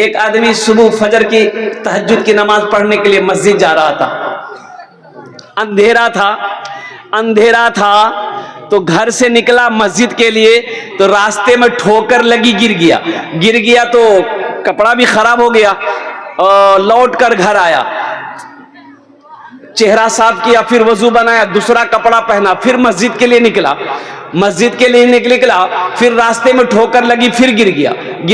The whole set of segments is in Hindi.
एक आदमी सुबह फजर की तहज्जुद की नमाज पढ़ने के लिए मस्जिद जा रहा था। अंधेरा था तो घर से निकला मस्जिद के लिए, तो रास्ते में ठोकर लगी, गिर गया तो कपड़ा भी खराब हो गया। और लौट कर घर आया, चेहरा साफ किया, फिर वजू बनाया, दूसरा कपड़ा पहना, फिर मस्जिद के लिए निकला। फिर रास्ते में ठोकर लगी, फिर गिर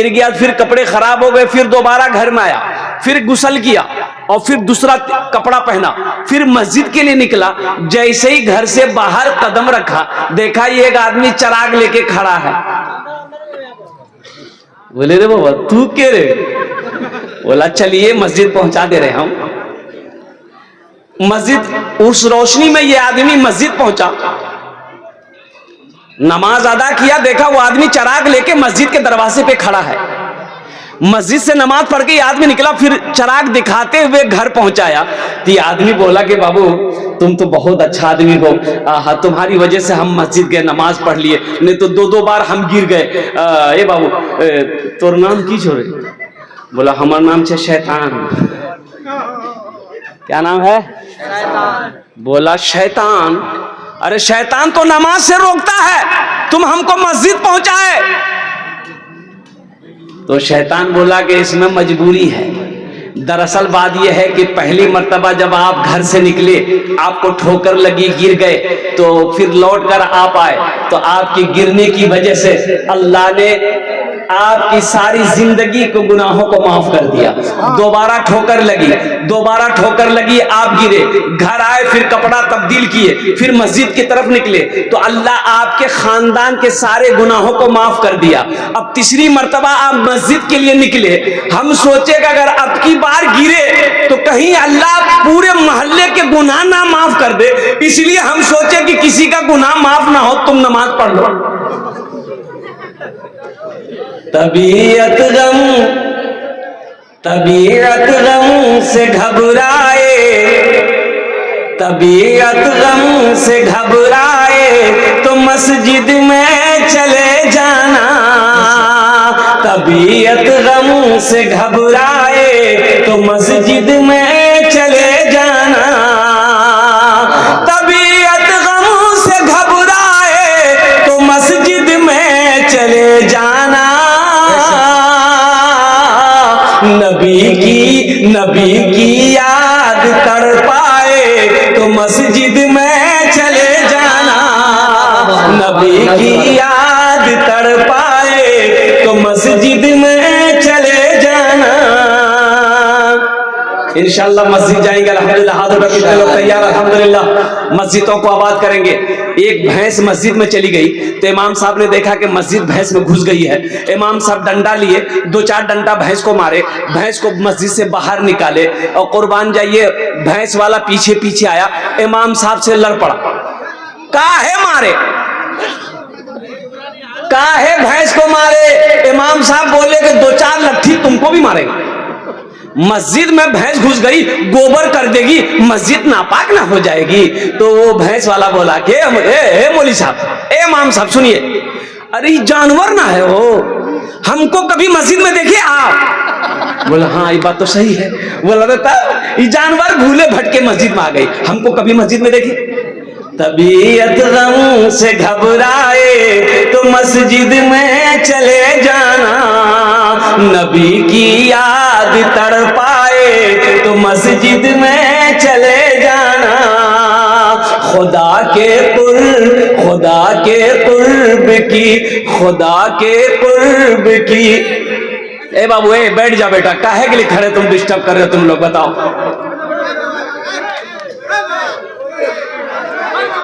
गया, फिर कपड़े खराब हो गए, फिर दोबारा घर में आया, फिर गुस्ल किया और फिर दूसरा कपड़ा पहना, फिर मस्जिद के लिए निकला। जैसे ही घर से बाहर कदम रखा, देखा ये एक आदमी चिराग लेके खड़ा है। बोले रे बाबा तू के रे? बोला चलिए मस्जिद पहुंचा दे रहे हम। मस्जिद, उस रोशनी में ये आदमी मस्जिद पहुंचा, नमाज अदा किया, देखा वो आदमी चिराग लेके मस्जिद के दरवाजे पे खड़ा है। मस्जिद से नमाज पढ़ के ये आदमी निकला, फिर चिराग दिखाते हुए घर पहुंचाया। तो ये आदमी बोला कि बाबू तुम तो बहुत अच्छा आदमी हो, तुम्हारी वजह से हम मस्जिद गए, नमाज पढ़ लिए, नहीं तो दो बार हम गिर गए। ए बाबू तोर नाम की छोरे? बोला हमारा नाम है शैतान। क्या नाम है? शैतान। बोला शैतान? अरे शैतान तो नमाज से रोकता है, तुम हमको मस्जिद पहुंचाए। तो शैतान बोला कि इसमें मजबूरी है। दरअसल बात यह है कि पहली मर्तबा जब आप घर से निकले, आपको ठोकर लगी, गिर गए, तो फिर लौट कर आप आए, तो आपकी गिरने की वजह से अल्लाह ने आपकी सारी जिंदगी को, गुनाहों को माफ कर दिया। दोबारा ठोकर लगी, आप गिरे, घर आए, फिर कपड़ा तब्दील किए, फिर मस्जिद की तरफ निकले, तो अल्लाह आपके खानदान के सारे गुनाहों को माफ कर दिया। अब तीसरी मर्तबा आप मस्जिद के लिए निकले, हम सोचे कि अगर अब की बार गिरे तो कहीं अल्लाह पूरे मोहल्ले के गुनाह ना माफ कर दे, इसलिए हम सोचे कि किसी का गुनाह माफ ना हो, तुम नमाज पढ़ लो। तबीयत गम से घबराए, तो मस्जिद में चले जाना। तबीयत गम से घबराए तो मस्जिद में चले जाना। तबीयत गम से घबराए तो मस्जिद में चले जाना। नबी की याद तड़पाए तो मस्जिद में चले जाना। नबी की याद तड़पाए तो मस्जिद में चले जाना। इंशाअल्लाह मस्जिद जाएंगे अल्हम्दुलिल्लाह। हाथ उठा कितने लोग तैयार? अल्हम्दुलिल्लाह मस्जिदों को आबाद करेंगे। एक भैंस मस्जिद में चली गई तो इमाम साहब ने देखा कि मस्जिद भैंस में घुस गई है। इमाम साहब डंडा लिए, 2-4 डंडा भैंस को मारे, भैंस को मस्जिद से बाहर निकाले और कुर्बान जाइए भैंस वाला पीछे आया, इमाम साहब से लड़ पड़ा। काहे भैंस को मारे? इमाम साहब बोले कि 2-4 लट्ठी तुमको भी मारेगा। मस्जिद में भैंस घुस गई, गोबर कर देगी, मस्जिद नापाक ना हो जाएगी। तो वो भैंस वाला बोला कि मौलवी साहब, इमाम साहब सुनिए, अरे जानवर ना है वो, हमको कभी मस्जिद में देखिए आप? बोला हाँ ये बात तो सही है। बोला ये जानवर भूले भटके मस्जिद में आ गई, हमको कभी मस्जिद में देखिए? तबीयत गम से घबराए तो मस्जिद में चले जाना। नबी की याद तड़पाए तो मस्जिद में चले जाना। खुदा के कुर्ब की। ए बाबू बैठ जा बेटा, काहे के लिए खड़े तुम, डिस्टर्ब कर रहे हो तुम लोग, बताओ।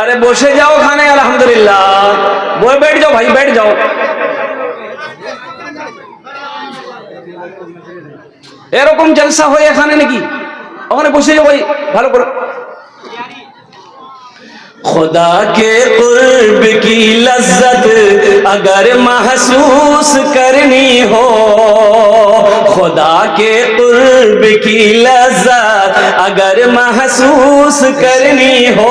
अरे बोसे जाओ खाने, अल्हम्दुलिल्लाह। बोल बैठ जाओ भाई, बैठ जाओ। एरकम जलसा हो खाने नाकि ওখানে বসে যাও ভাই, ভালো করে। खुदा के कुर्ब की लज्जत अगर महसूस करनी हो, खुदा के कुर्ब की लज्जत अगर महसूस करनी हो,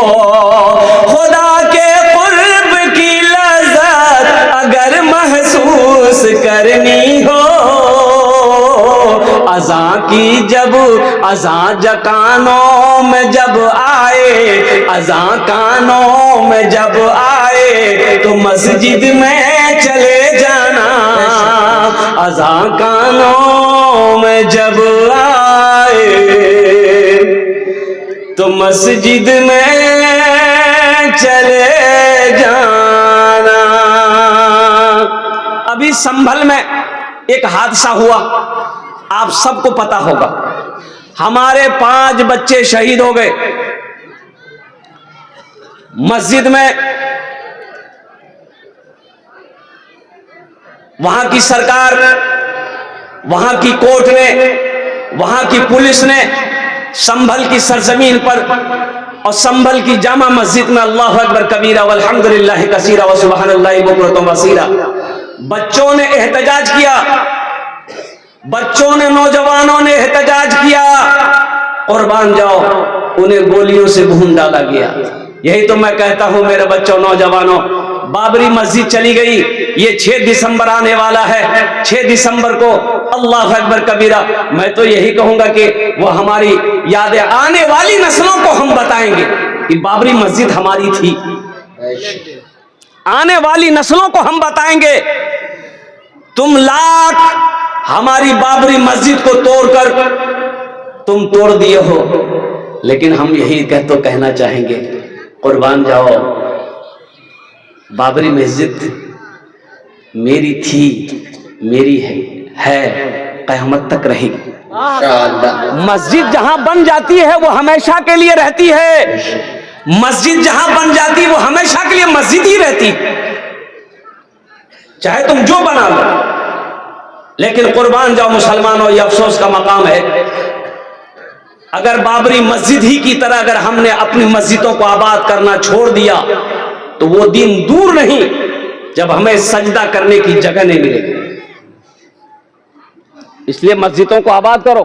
खुदा के कुर्ब की लज्जत अगर महसूस करनी हो, अज़ां की जब अज़ां कानों में जब आए, अज़ां कानों में जब आए तो मस्जिद में चले जाना, अज़ां कानों में जब आए तो मस्जिद में चले जाना। अभी संभल में एक हादसा हुआ, आप सबको पता होगा। हमारे 5 बच्चे शहीद हो गए। मस्जिद में वहां की सरकार, वहां की कोर्ट ने, वहां की पुलिस ने संभल की सरजमीन पर और संभल की जामा मस्जिद में अल्लाहु अकबर कबीरा वल्हम्दुलिल्लाहि कसीरा व सुबहानल्लाहि बुकरतम वसीला बच्चों ने एहतजाज किया, बच्चों ने, नौजवानों ने एहतजाज किया। कुर्बान जाओ, उन्हें गोलियों से भून डाला गया। यही तो मैं कहता हूं मेरे बच्चों, नौजवानों, बाबरी मस्जिद चली गई। ये 6 दिसंबर आने वाला है, 6 दिसंबर को अल्लाह अकबर कबीरा। मैं तो यही कहूंगा कि वो हमारी यादें आने वाली नस्लों को हम बताएंगे कि बाबरी मस्जिद हमारी थी। आने वाली नस्लों को हम बताएंगे, तुम लाख हमारी बाबरी मस्जिद को तोड़कर तुम तोड़ दिए हो, लेकिन हम यही कहना चाहेंगे, कुर्बान जाओ, बाबरी मस्जिद मेरी थी, मेरी है क़यामत तक रहेगी। मस्जिद जहां बन जाती है वो हमेशा के लिए रहती है। मस्जिद जहां बन जाती है वो हमेशा के लिए मस्जिद ही रहती, चाहे तुम जो बना लो। लेकिन कुर्बान जाओ मुसलमानों, ये अफसोस का मकाम है, अगर बाबरी मस्जिद ही की तरह अगर हमने अपनी मस्जिदों को आबाद करना छोड़ दिया तो वो दिन दूर नहीं जब हमें सजदा करने की जगह नहीं मिलेगी। इसलिए मस्जिदों को आबाद करो,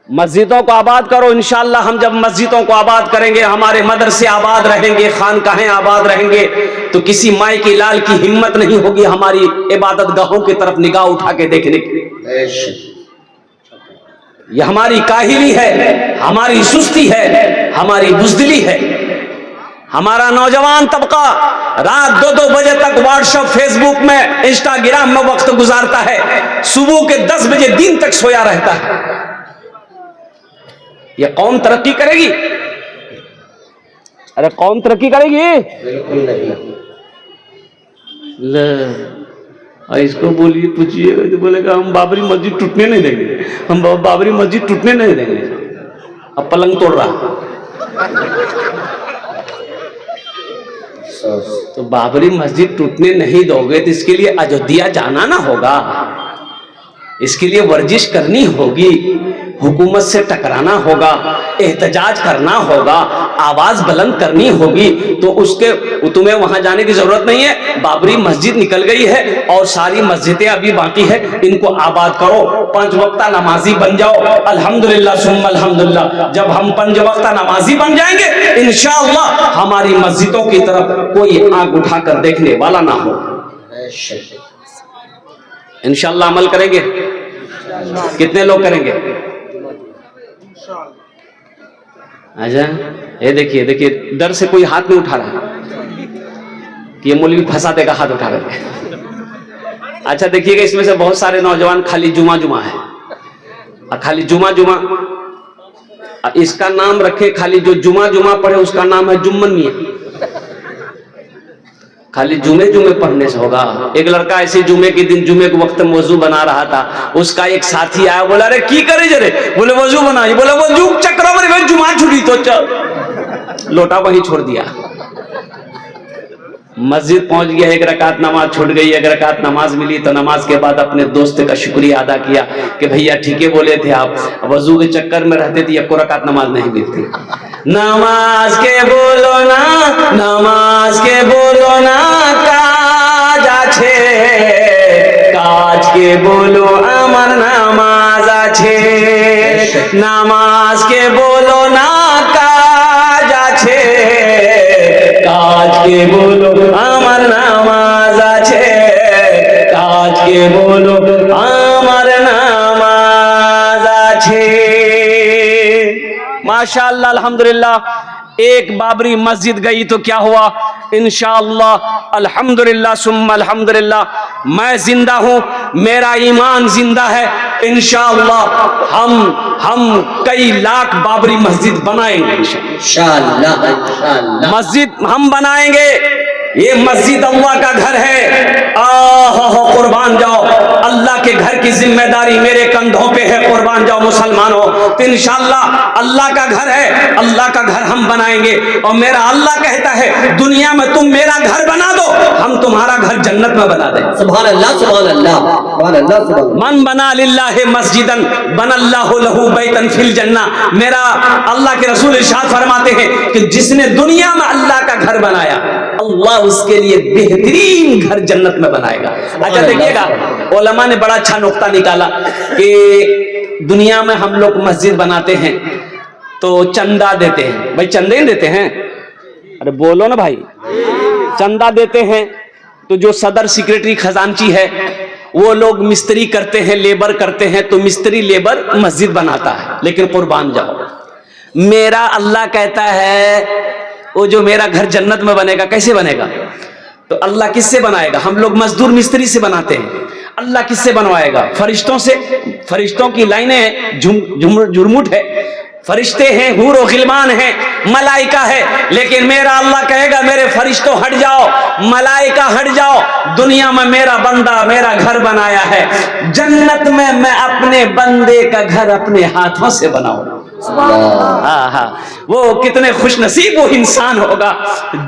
मस्जिदों को आबाद करो। इंशाअल्लाह हम जब मस्जिदों को आबाद करेंगे, हमारे मदरसे आबाद रहेंगे, खानकाहें आबाद रहेंगे, तो किसी माई की लाल की हिम्मत नहीं होगी हमारी इबादत गाहों की तरफ निगाह उठा के देखने की। यह हमारी काहिली है, हमारी सुस्ती है, हमारी बुज़दिली है। हमारा नौजवान तबका रात 2-2 बजे तक व्हाट्सएप, फेसबुक में, इंस्टाग्राम में वक्त गुजारता है, सुबह के 10 बजे दिन तक सोया रहता है। यह कौम तरक्की करेगी? अरे कौम तरक्की करेगी? बिल्कुल नहीं। इसको बोलिए, पूछिए तो बोलेगा हम बाबरी मस्जिद टूटने नहीं देंगे, हम बाबरी मस्जिद टूटने नहीं देंगे। अब पलंग तोड़ रहा तो बाबरी मस्जिद टूटने नहीं दोगे तो इसके लिए अयोध्या जाना ना होगा, इसके लिए वर्जिश करनी होगी, हुकूमत से टकराना होगा, एहतजाज करना होगा, आवाज बुलंद करनी होगी। तो उसके तुम्हें वहां जाने की जरूरत नहीं है। बाबरी मस्जिद निकल गई है और सारी मस्जिदें अभी बाकी है, इनको आबाद करो, 5 वक्ता नमाजी बन जाओ। अल्हम्दुलिल्लाह सुम्मा अल्हम्दुलिल्लाह। जब हम 5 वक्ता नमाजी बन जाएंगे इंशाअल्लाह हमारी मस्जिदों की तरफ कोई आंख उठाकर देखने वाला ना हो। इंशाअल्लाह अमल करेंगे। कितने लोग करेंगे? अच्छा, ये देखिए देखिए, डर से कोई हाथ नहीं उठा रहा कि ये मौलवी फंसा देगा, हाथ उठा रहे। अच्छा देखिएगा, इसमें से बहुत सारे नौजवान खाली जुमा जुमा है, और खाली जुमा जुमा इसका नाम रखे, खाली जो जुमा जुमा पढ़े उसका नाम है जुम्मन मियां। खाली जुमे जुमे पढ़ने से होगा? एक लड़का ऐसे जुमे के दिन, जुमे के वक्त वजू बना रहा था, उसका एक साथी आया, बोला अरे की करे जरे? बोले वजू बनाई। बोले वजू चक्र में जुमा छुड़ी तो चल, लोटा वहीं छोड़ दिया। मस्जिद पहुंच गया, 1 रकात नमाज छूट गई, 1 रकात नमाज मिली तो नमाज के बाद अपने दोस्त का शुक्रिया अदा किया कि भैया ठीक है बोले थे आप, वजू के चक्कर में रहते थे, 1 रकात नमाज नहीं मिलती। नमाज के बोलो ना, नमाज के बोलो ना, काज आछे, काज के बोलो अमर नमाज आछे, नमाज के बोलो ना, काज आछे, काज के बोलो আমার নামাজ আছে, কাজ কে বলো আমার নামাজ আছে। माशाअल्लाह अल्हम्दुलिल्लाह। एक बाबरी मस्जिद गई तो क्या हुआ, इंशाअल्लाह अल्हम्दुलिल्लाह सुम्मा अल्हम्दुलिल्लाह, मैं जिंदा हूं, मेरा ईमान जिंदा है। इंशाअल्लाह हम कई लाख बाबरी मस्जिद बनाएंगे इंशाअल्लाह। मस्जिद हम बनाएंगे, ये मस्जिद अल्लाह का घर है। कुर्बान जाओ, अल्लाह के घर की जिम्मेदारी मेरे कंधों पे है। कुर्बान जाओ मुसलमानों। तो इंशाअल्लाह अल्लाह का घर है, अल्लाह का घर हम बनाएंगे। और मेरा अल्लाह कहता है दुनिया में तुम मेरा घर बना दो, हम तुम्हारा घर जन्नत में बना दें। सुभान अल्लाह सुभान अल्लाह सुभान अल्लाह। मन बना लिल्लाहि मस्जिदन बनल्लाहु लहू बैतन फिल जन्ना। मेरा अल्लाह के रसूल इरशाद फरमाते हैं कि जिसने दुनिया में अल्लाह का घर बनाया, अल्लाह उसके लिए बेहतरीन घर जन्नत में बनाएगा। अच्छा देखिएगा, उलमा ने बड़ा अच्छा नुक्ता निकाला कि दुनिया में हम लोग मस्जिद बनाते हैं तो चंदा देते हैं। भाई चंदे ही देते हैं, अरे बोलो ना भाई, चंदा देते हैं। तो जो सदर सेक्रेटरी खजांची है वो लोग मिस्त्री करते हैं, लेबर करते हैं, तो मिस्त्री लेबर मस्जिद बनाता है। लेकिन कुर्बान जाओ, मेरा अल्लाह कहता है वो जो मेरा घर जन्नत में बनेगा, कैसे बनेगा? तो अल्लाह किससे बनाएगा? हम लोग मजदूर मिस्त्री से बनाते हैं, अल्लाह किससे बनवाएगा? फरिश्तों से। फरिश्तों की लाइनें हैं, झुरमुट है, फरिश्ते हैं, हूर और गिलमान है, मलाइका है। लेकिन मेरा अल्लाह कहेगा मेरे फरिश्तों हट जाओ, मलाइका हट जाओ, दुनिया में मेरा बंदा मेरा घर बनाया है, जन्नत में मैं अपने बंदे का घर अपने हाथों से बनाऊंगा। वो कितने खुश नसीब वो इंसान होगा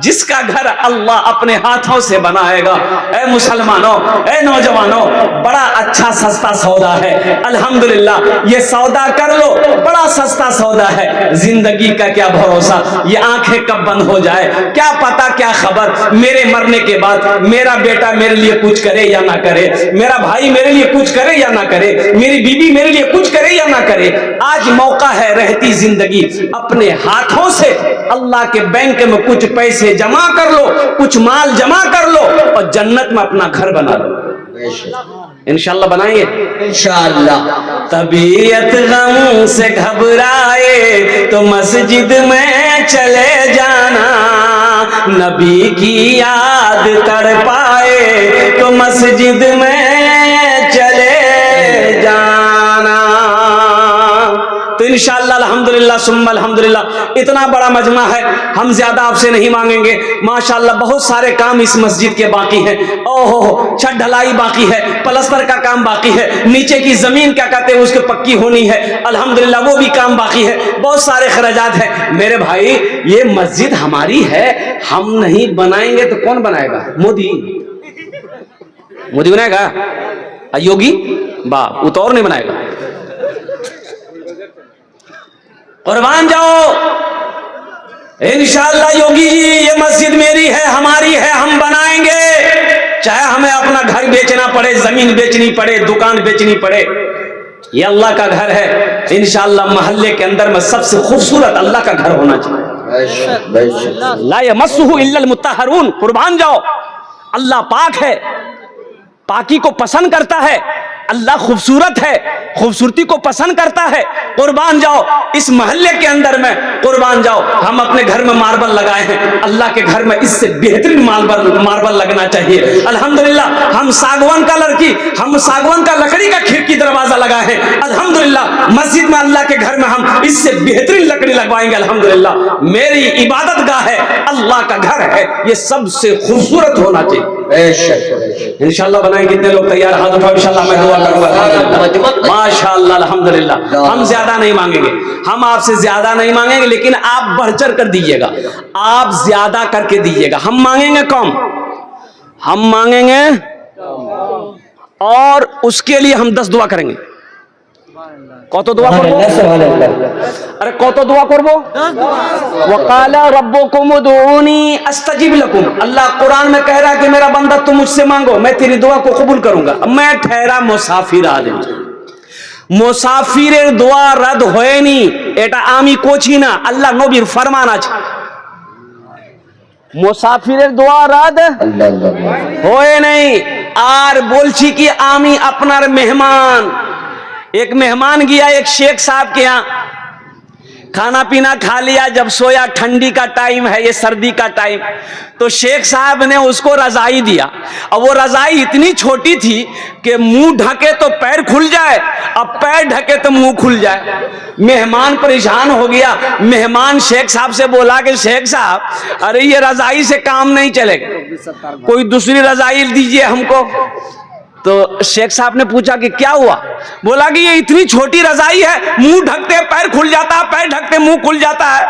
जिसका घर अल्लाह अपने हाथों से बनाएगा। ए मुसलमानों, ए नौजवानों, बड़ा अच्छा सस्ता सौदा है अल्हम्दुलिल्लाह। ये सौदा कर लो, बड़ा सस्ता सौदा है। जिंदगी का क्या भरोसा, ये आंखें कब बंद हो जाए, क्या पता क्या खबर। मेरे मरने के बाद मेरा बेटा मेरे लिए कुछ करे या ना करे, मेरा भाई मेरे लिए कुछ करे या ना करे, मेरी बीवी मेरे लिए कुछ करे या ना करे। आज मौका है, रहती जिंदगी अपने हाथों से अल्लाह के बैंक में कुछ पैसे जमा कर लो, कुछ माल जमा कर लो और जन्नत में अपना घर बना लो। इंशाअल्लाह बनाएंगे इंशाअल्लाह। तबीयत गम से घबराए तो मस्जिद में चले जाना, नबी की याद तड़पाए तो मस्जिद में चले जाना। तो इंशाअल्लाह अल्हम्दुलिल्लाह सुम्मा अल्हम्दुलिल्लाह। इतना बड़ा मजमा है, हम ज्यादा आपसे नहीं मांगेंगे। माशाअल्लाह बहुत सारे काम इस मस्जिद के बाकी हैं। ओहो, छत ढलाई बाकी है, प्लास्टर का काम बाकी है, नीचे की जमीन क्या कहते हैं उसकी पक्की होनी है, अल्हम्दुलिल्लाह वो भी काम बाकी है। बहुत सारे खर्चात है। मेरे भाई ये मस्जिद हमारी है, हम नहीं बनाएंगे तो कौन बनाएगा? मोदी बनाएगा? योगी बा वो तो और नहीं बनाएगा। कुर्बान जाओ इंशाअल्लाह। योगी जी ये मस्जिद मेरी है, हमारी है, हम बनाएंगे, चाहे हमें अपना घर बेचना पड़े, जमीन बेचनी पड़े, दुकान बेचनी पड़े। ये अल्लाह का घर है। इंशाअल्लाह मोहल्ले के अंदर में सबसे खूबसूरत अल्लाह का घर होना चाहिए। ला यमस्सुहु इल्लल मुत्तहरून। कुर्बान जाओ, अल्लाह पाक है, पाकी को पसंद करता है। अल्लाह खूबसूरत है, खूबसूरती को पसंद करता है। कुर्बान जाओ इस मोहल्ले के अंदर में, कुर्बान जाओ हम अपने घर में मार्बल लगाए हैं, अल्लाह के घर में इससे बेहतरीन मार्बल लगना चाहिए। अल्हम्दुलिल्लाह हम सागवान का लकड़ी का खिड़की दरवाजा लगाए हैं। अल्हम्दुलिल्लाह मस्जिद में अल्लाह के घर में हम इससे बेहतरीन लकड़ी लगवाएंगे। अल्हम्दुलिल्लाह मेरी इबादत गाह है, अल्लाह का घर है, ये सबसे खूबसूरत होना चाहिए। इंशाअल्लाह बनाएंगे। कितने लोग तैयार? हाथ उठाओ, इंशाअल्लाह मैं दुआ करूंगा। माशाअल्लाह अल्हम्दुलिल्लाह। हम ज्यादा नहीं मांगेंगे, हम आपसे ज्यादा नहीं मांगेंगे, लेकिन आप बढ़ चढ़ कर दीजिएगा, आप ज्यादा करके दीजिएगा। हम मांगेंगे कम, हम मांगेंगे और उसके लिए हम 10 दुआ करेंगे। কত দোয়া করব? আরে কত দোয়া করব? वकाला रब्बुकुम उदूनी अस्ताजिब लकुम। अल्लाह कुरान में कह रहा है कि मेरा बंदा तुम मुझसे मांगो, मैं तेरी दुआ को कबूल करूंगा। मैं ठहरा मुसाफिर आदमी, मुसाफिरेर দোয়া रद्द হয়নি, এটা আমি কোছি না, আল্লাহ নবীর ফরমান আছে। মুসাফিরের দোয়া রদ হয় নাই। আর বলছি কি আমি আপনার মেহমান, एक मेहमान गया एक शेख साहब के यहाँ, खाना पीना खा लिया, जब सोया, ठंडी का टाइम है, ये सर्दी का टाइम, तो शेख साहब ने उसको रजाई दिया। अब वो रजाई इतनी छोटी थी कि मुंह ढके तो पैर खुल जाए, अब पैर ढके तो मुंह खुल जाए। मेहमान परेशान हो गया। मेहमान शेख साहब से बोला कि शेख साहब, अरे ये रजाई से काम नहीं चलेगा, कोई दूसरी रजाई दीजिए हमको। तो शेख साहब ने पूछा कि क्या हुआ? बोला कि ये इतनी छोटी रजाई है, मुंह ढकते पैर खुल जाता है, पैर ढकते मुंह खुल जाता है।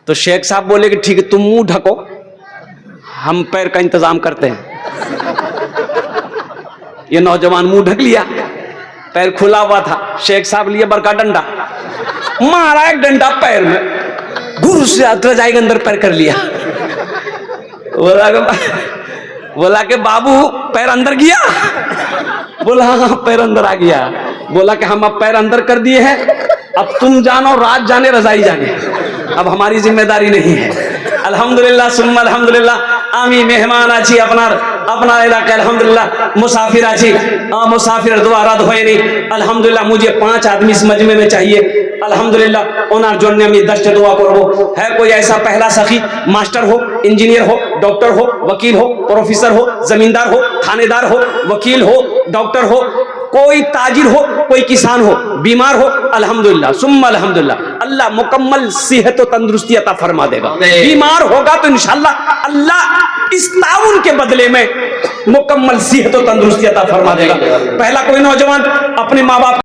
तो शेख साहब बोले कि ठीक है, तुम मुंह ढको, हम पैर का इंतजाम करते हैं। ये नौजवान मुंह ढक लिया, पैर खुला हुआ था। शेख साहब लिए बड़का डंडा, मारा एक डंडा पैर में, घुर से रजाई के अंदर पैर कर लिया। बोला कि बाबू पैर अंदर गया? बोला हाँ पैर अंदर आ गया। बोला कि हम अब पैर अंदर कर दिए हैं, अब तुम जानो, रात जाने, रजाई जाने, अब हमारी जिम्मेदारी नहीं है। अल्हम्दुलिल्लाह सुम्मा अल्हम्दुलिल्लाह। आमी मेहमान आछी अपना इलाका, अल्हम्दुलिल्लाह मुसाफिर आछी, मुसाफिर दोबारा धोए नहीं। अल्हम्दुलिल्लाह मुझे 5 आदमी इस मजमे में चाहिए। अल्हम्दुलिल्लाह ओनार जोन ने दस्ट दुआ करबो। है कोई ऐसा पहला सखी, मास्टर हो, इंजीनियर हो, डॉक्टर हो, वकील हो, प्रोफेसर हो, जमींदार हो, थानेदार हो, वकील हो, डॉक्टर हो, कोई ताजिर हो, कोई किसान हो, बीमार हो, अल्हम्दुलिल्लाह सुम्मा अल्हम्दुलिल्लाह, अल्लाह मुकम्मल सेहत और तंदुरुस्ती अता फरमा देगा। बीमार होगा तो इंशाअल्लाह अल्लाह इस ताउन के बदले में मुकम्मल सेहत और तंदुरुस्ती अता फरमा देगा। पहला कोई नौजवान अपने माँ बाप